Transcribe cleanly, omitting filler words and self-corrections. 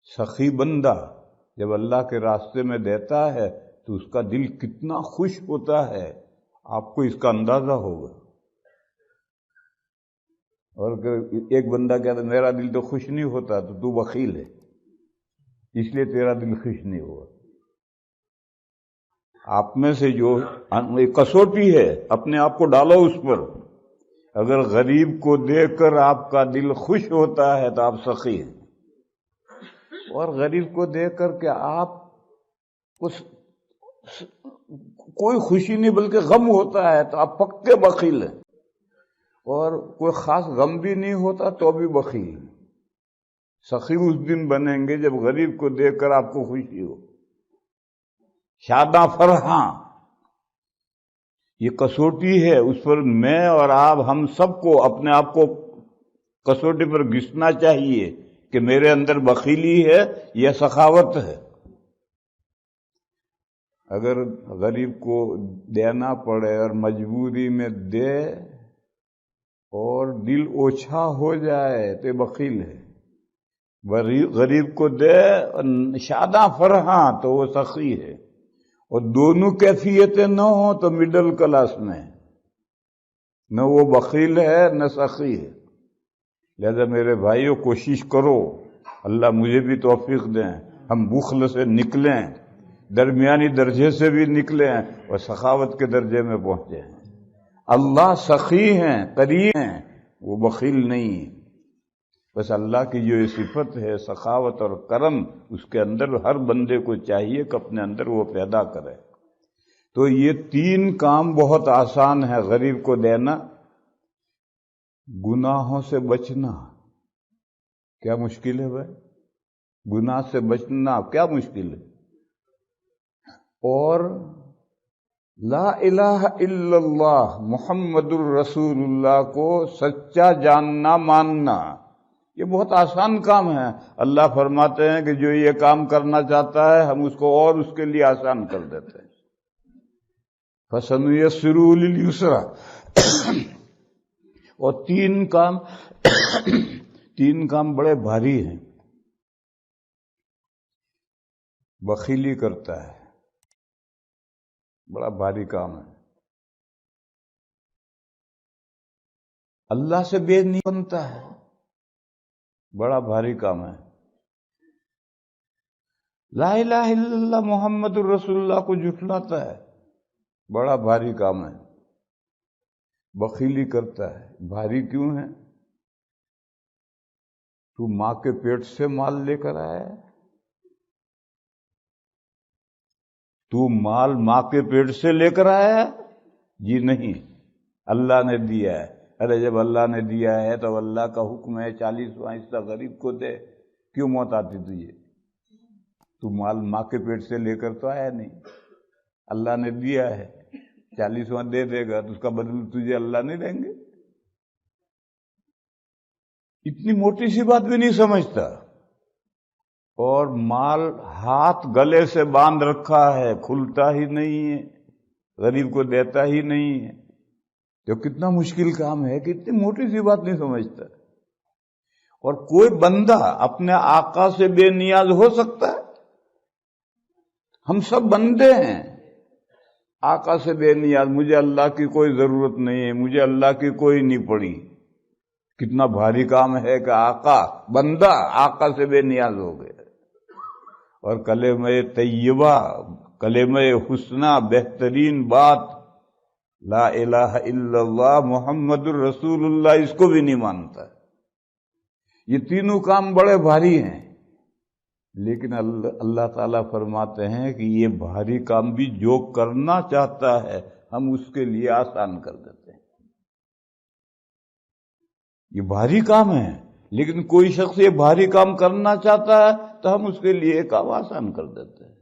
سخی بندہ جب اللہ کے راستے میں دیتا ہے تو اس کا دل کتنا خوش ہوتا ہے، آپ کو اس کا اندازہ ہوگا۔ اور ایک بندہ کہتا ہے میرا دل تو خوش نہیں ہوتا، تو بخیل ہے، اس لیے تیرا دل خوش نہیں ہوا۔ آپ میں سے جو کسوٹی ہے، اپنے آپ کو ڈالو اس پر۔ اگر غریب کو دیکھ کر آپ کا دل خوش ہوتا ہے تو آپ سخی ہیں، اور غریب کو دیکھ کر کے آپ کو کوئی خوشی نہیں بلکہ غم ہوتا ہے تو آپ پکے بخیل ہیں، اور کوئی خاص غم بھی نہیں ہوتا تو بھی بخیل ہیں۔ سخی اس دن بنیں گے جب غریب کو دیکھ کر آپ کو خوشی ہو، شاداں فرحاں۔ یہ کسوٹی ہے، اس پر میں اور آپ ہم سب کو اپنے آپ کو کسوٹی پر گھسنا چاہیے کہ میرے اندر بخیلی ہے یا سخاوت ہے۔ اگر غریب کو دینا پڑے اور مجبوری میں دے اور دل اوچھا ہو جائے تو بخیل ہے، غریب کو دے اور شاداں فرحاں تو وہ سخی ہے، اور دونوں کیفیتیں نہ ہوں تو مڈل کلاس میں، نہ وہ بخیل ہے نہ سخی ہے۔ لہذا میرے بھائیوں کوشش کرو، اللہ مجھے بھی توفیق دیں، ہم بخل سے نکلیں، درمیانی درجے سے بھی نکلیں اور سخاوت کے درجے میں پہنچیں۔ اللہ سخی ہیں، قریب ہیں، وہ بخیل نہیں۔ بس اللہ کی جو یہ صفت ہے سخاوت اور کرم، اس کے اندر ہر بندے کو چاہیے کہ اپنے اندر وہ پیدا کرے۔ تو یہ تین کام بہت آسان ہے، غریب کو دینا، گناہوں سے بچنا۔ کیا مشکل ہے بھائی؟ گناہ سے بچنا کیا مشکل ہے؟ اور لا الہ الا اللہ محمد الرسول اللہ کو سچا جاننا، ماننا، یہ بہت آسان کام ہے۔ اللہ فرماتے ہیں کہ جو یہ کام کرنا چاہتا ہے ہم اس کو اور اس کے لیے آسان کر دیتے ہیں۔ فَسَنُيَسِّرُهُ لِلْيُسْرَىٰ۔ اور تین کام بڑے بھاری ہیں۔ بخیلی کرتا ہے، بڑا بھاری کام ہے۔ اللہ سے بے نہیں بنتا ہے، بڑا بھاری کام ہے۔ لا الہ الا اللہ محمد الرسول اللہ کو جھٹلاتا ہے، بڑا بھاری کام ہے۔ بخیلی کرتا ہے، بھاری کیوں ہے؟ تو ماں کے پیٹ سے مال لے کر آیا ہے؟ تو مال ماں کے پیٹ سے لے کر آیا ہے؟ جی نہیں، اللہ نے دیا ہے۔ ارے جب اللہ نے دیا ہے تو اللہ کا حکم ہے 40واں حصہ غریب کو دے، کیوں موت آتی تجھے؟ تو مال ماں کے پیٹ سے لے کر تو آیا نہیں، اللہ نے دیا ہے، 40واں دے دے گا تو اس کا بدل تجھے اللہ نہیں دیں گے؟ اتنی موٹی سی بات بھی نہیں سمجھتا۔ اور مال ہاتھ گلے سے باندھ رکھا ہے، کھلتا ہی نہیں ہے، غریب کو دیتا ہی نہیں ہے، تو کتنا مشکل کام ہے کہ اتنی موٹی سی بات نہیں سمجھتا۔ اور کوئی بندہ اپنے آقا سے بے نیاز ہو سکتا ہے؟ ہم سب بندے ہیں، آقا سے بے نیاز، مجھے اللہ کی کوئی ضرورت نہیں ہے، مجھے اللہ کی کوئی نہیں پڑی۔ کتنا بھاری کام ہے کہ بندہ آقا سے بے نیاز ہو گیا۔ اور کلمہ طیبہ، کلمہ حسنہ، بہترین بات لا الہ الا اللہ محمد الرسول اللہ، اس کو بھی نہیں مانتا۔ یہ تینوں کام بڑے بھاری ہیں، لیکن اللہ تعالیٰ فرماتے ہیں کہ یہ بھاری کام بھی جو کرنا چاہتا ہے ہم اس کے لیے آسان کر دیتے ہیں۔ یہ بھاری کام ہے، لیکن کوئی شخص یہ بھاری کام کرنا چاہتا ہے تو ہم اس کے لیے کام آسان کر دیتے ہیں۔